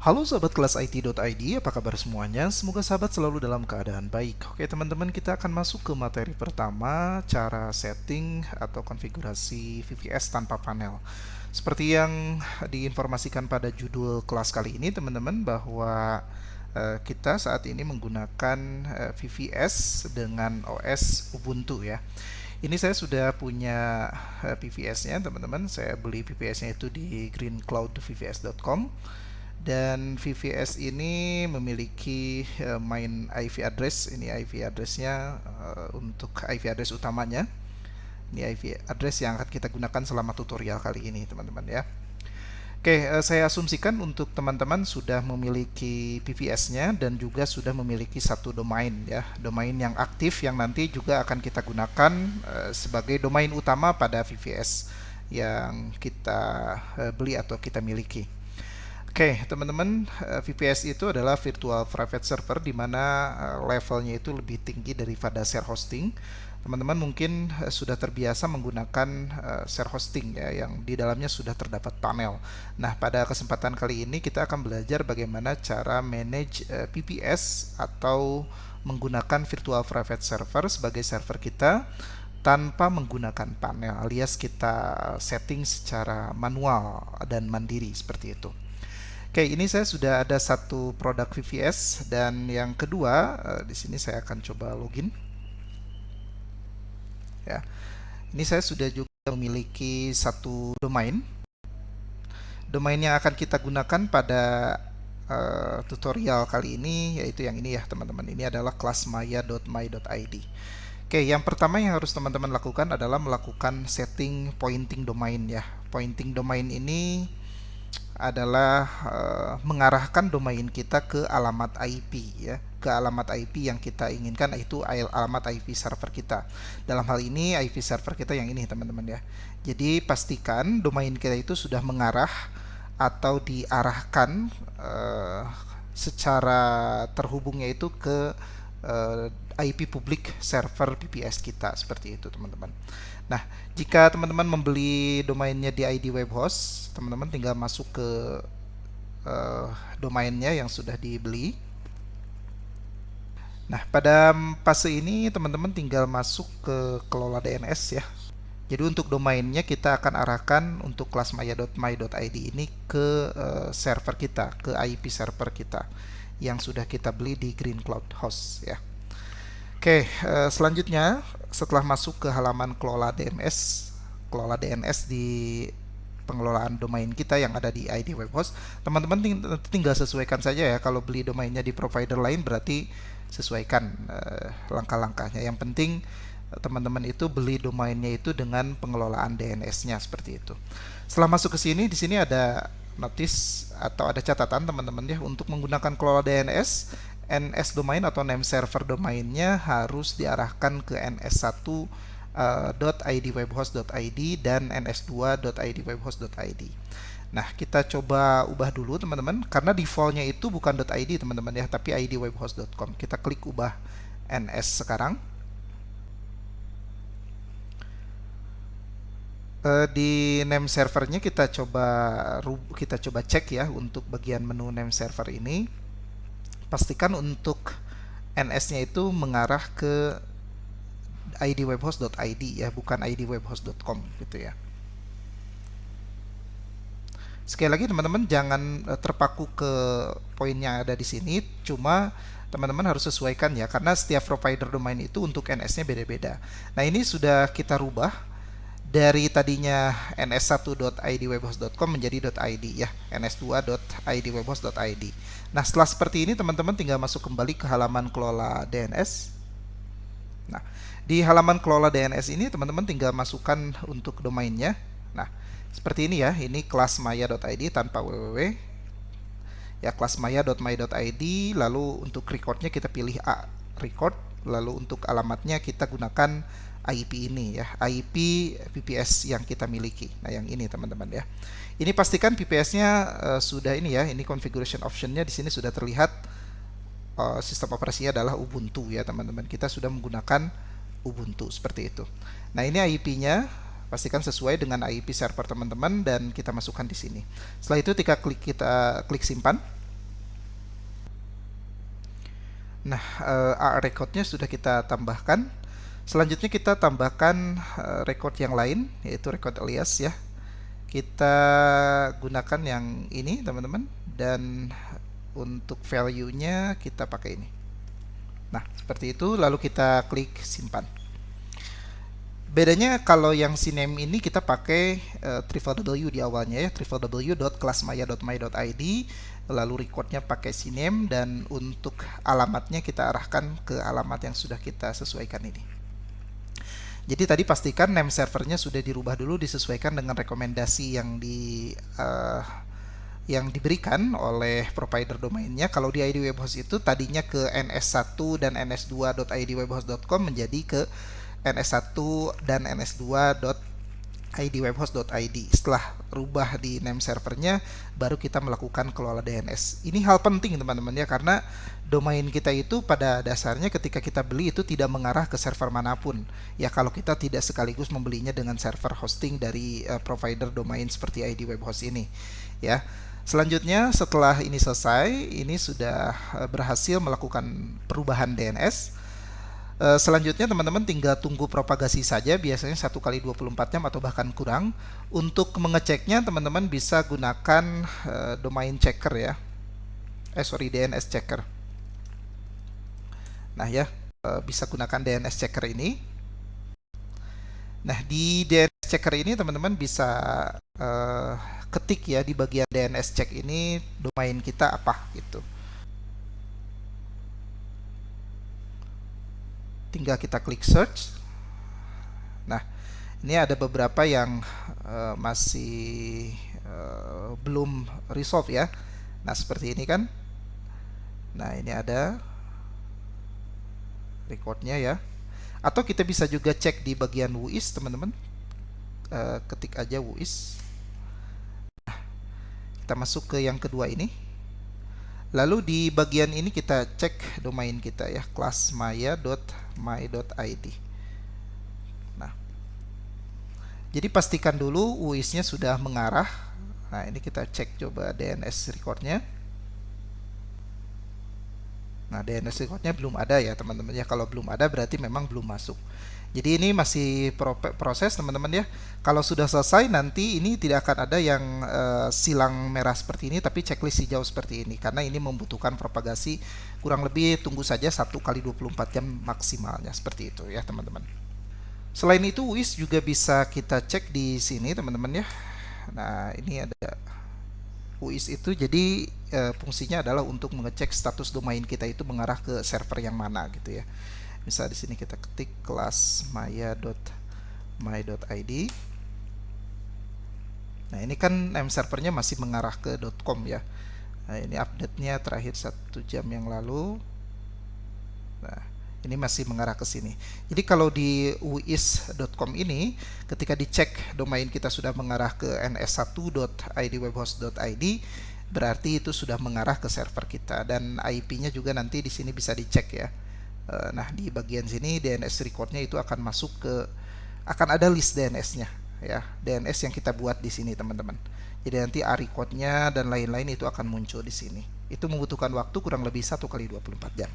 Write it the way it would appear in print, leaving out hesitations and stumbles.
Halo sahabat kelas IT.id, apa kabar semuanya? Semoga sahabat selalu dalam keadaan baik. Oke teman-teman, kita akan masuk ke materi pertama, cara setting atau konfigurasi VPS tanpa panel. Seperti yang diinformasikan pada judul kelas kali ini teman-teman, bahwa kita saat ini menggunakan VPS dengan OS Ubuntu ya. Ini saya sudah punya VPS-nya teman-teman. Saya beli VPS-nya itu di greencloudvps.com. Dan VPS ini memiliki main IP address. Ini IP addressnya untuk IP address utamanya. Ini IP address yang akan kita gunakan selama tutorial kali ini teman-teman ya. Oke, saya asumsikan untuk teman-teman sudah memiliki VPS-nya dan juga sudah memiliki satu domain ya, domain yang aktif yang nanti juga akan kita gunakan sebagai domain utama pada VPS yang kita beli atau kita miliki. Oke, teman-teman, VPS itu adalah virtual private server di mana levelnya itu lebih tinggi daripada share hosting. Teman-teman mungkin sudah terbiasa menggunakan share hosting ya, yang di dalamnya sudah terdapat panel. Nah, pada kesempatan kali ini kita akan belajar bagaimana cara manage VPS atau menggunakan virtual private server sebagai server kita tanpa menggunakan panel, alias kita setting secara manual dan mandiri seperti itu. Oke, ini saya sudah ada satu produk VPS dan yang kedua di sini saya akan coba login. Ya, ini saya sudah juga memiliki satu domain. Domain yang akan kita gunakan pada tutorial kali ini yaitu yang ini ya teman-teman. Ini adalah classmaya.my.id. Oke, yang pertama yang harus teman-teman lakukan adalah melakukan setting pointing domain ya. Pointing domain ini adalah mengarahkan domain kita ke alamat IP ya, ke alamat IP yang kita inginkan, yaitu alamat IP server kita. Dalam hal ini IP server kita yang ini teman-teman ya. Jadi pastikan domain kita itu sudah mengarah atau diarahkan secara terhubungnya itu ke IP publik server VPS kita seperti itu teman-teman. Nah, jika teman-teman membeli domainnya di ID Web Host, teman-teman tinggal masuk ke domainnya yang sudah dibeli. Nah, pada fase ini teman-teman tinggal masuk ke kelola DNS ya. Jadi untuk domainnya kita akan arahkan untuk classmaya.my.id ini ke server kita, ke IP server kita yang sudah kita beli di Green Cloud Host ya. Oke, selanjutnya setelah masuk ke halaman kelola DNS di pengelolaan domain kita yang ada di ID Web Host, teman-teman tinggal sesuaikan saja ya. Kalau beli domainnya di provider lain berarti sesuaikan langkah-langkahnya. Yang penting teman-teman itu beli domainnya itu dengan pengelolaan DNS-nya seperti itu. Setelah masuk ke sini, di sini ada notice atau ada catatan teman-teman ya, untuk menggunakan kelola DNS, NS domain atau name server domainnya harus diarahkan ke ns1 .idwebhost.id dan ns2.idwebhost.id. Nah, kita coba ubah dulu teman-teman, karena defaultnya itu bukan .id teman-teman ya, tapi idwebhost.com. Kita klik ubah ns sekarang. Di name servernya kita coba cek ya untuk bagian menu name server ini. Pastikan untuk NS-nya itu mengarah ke idwebhost.id ya, bukan idwebhost.com gitu ya. Sekali lagi teman-teman jangan terpaku ke poin yang ada di sini, cuma teman-teman harus sesuaikan ya, karena setiap provider domain itu untuk NS-nya beda-beda. Nah, ini sudah kita rubah dari tadinya ns1.idwebhost.com menjadi .id ya, ns2.idwebhost.id. Nah, setelah seperti ini teman-teman tinggal masuk kembali ke halaman kelola DNS. Nah, di halaman kelola DNS ini teman-teman tinggal masukkan untuk domainnya. Nah, seperti ini ya, ini classmaya.id tanpa www. Ya, classmaya.my.id, lalu untuk recordnya kita pilih A, record, lalu untuk alamatnya kita gunakan IP ini ya, IP VPS yang kita miliki. Nah, yang ini teman-teman ya. Ini pastikan VPS-nya sudah ini ya, ini configuration option-nya di sini sudah terlihat. Sistem operasinya adalah Ubuntu ya teman-teman. Kita sudah menggunakan Ubuntu seperti itu. Nah, ini IP-nya pastikan sesuai dengan IP server teman-teman dan kita masukkan di sini. Setelah itu kita klik simpan. Nah, recordnya sudah kita tambahkan. Selanjutnya kita tambahkan record yang lain, yaitu record alias ya. Kita gunakan yang ini teman-teman, dan untuk value-nya kita pakai ini. Nah, seperti itu, lalu kita klik simpan. Bedanya kalau yang CNAME ini kita pakai www di awalnya ya, www.kelasmaya.my.id, lalu recordnya pakai CNAME, dan untuk alamatnya kita arahkan ke alamat yang sudah kita sesuaikan ini. Jadi tadi pastikan name servernya sudah dirubah dulu, disesuaikan dengan rekomendasi yang diberikan oleh provider domainnya. Kalau di ID Webhost itu tadinya ke ns1 dan ns2.idwebhost.com menjadi ke ns1 dan ns2.idwebhost.id. Setelah rubah di name servernya, baru kita melakukan kelola DNS. Ini hal penting teman-teman ya, karena domain kita itu pada dasarnya ketika kita beli itu tidak mengarah ke server manapun. Ya kalau kita tidak sekaligus membelinya dengan server hosting dari provider domain seperti ID Webhost ini. Ya. Selanjutnya setelah ini selesai, ini sudah berhasil melakukan perubahan DNS. Selanjutnya teman-teman tinggal tunggu propagasi saja, biasanya 1x24 jam atau bahkan kurang. Untuk mengeceknya teman-teman bisa gunakan domain checker ya. DNS checker. Nah ya, bisa gunakan DNS checker ini. Nah di DNS checker ini teman-teman bisa ketik ya di bagian DNS check ini domain kita apa gitu. Tinggal kita klik search. Nah, ini ada beberapa yang masih belum resolve ya. Nah, seperti ini kan. Nah, ini ada recordnya ya. Atau kita bisa juga cek di bagian WUIS teman-teman. Ketik aja WUIS. Nah, kita masuk ke yang kedua ini. Lalu di bagian ini kita cek domain kita ya, kelasmaya.my.id. Nah, jadi pastikan dulu WUIS-nya sudah mengarah. Nah, ini kita cek coba DNS recordnya. Nah, DNS recordnya belum ada ya teman-teman ya. Kalau belum ada berarti memang belum masuk. Jadi ini masih proses teman-teman ya. Kalau sudah selesai nanti ini tidak akan ada yang silang merah seperti ini, tapi checklist hijau seperti ini. Karena ini membutuhkan propagasi kurang lebih, tunggu saja 1x24 jam maksimalnya, seperti itu ya teman-teman. Selain itu WIS juga bisa kita cek di sini teman-teman ya. Nah ini ada WIS itu, jadi fungsinya adalah untuk mengecek status domain kita itu mengarah ke server yang mana gitu ya. Misal di sini kita ketik kelasmaya.my.id. Nah ini kan name servernya masih mengarah ke .com ya. Nah ini update-nya terakhir 1 jam yang lalu. Nah ini masih mengarah ke sini. Jadi kalau di wuis.com ini, ketika dicek domain kita sudah mengarah ke ns1.idwebhost.id, berarti itu sudah mengarah ke server kita, dan IP-nya juga nanti di sini bisa dicek ya. Nah di bagian sini DNS recordnya itu akan masuk ke, akan ada list DNS-nya ya, DNS yang kita buat di sini teman-teman. Jadi nanti record-nya dan lain-lain itu akan muncul di sini. Itu membutuhkan waktu kurang lebih 1x24 jam.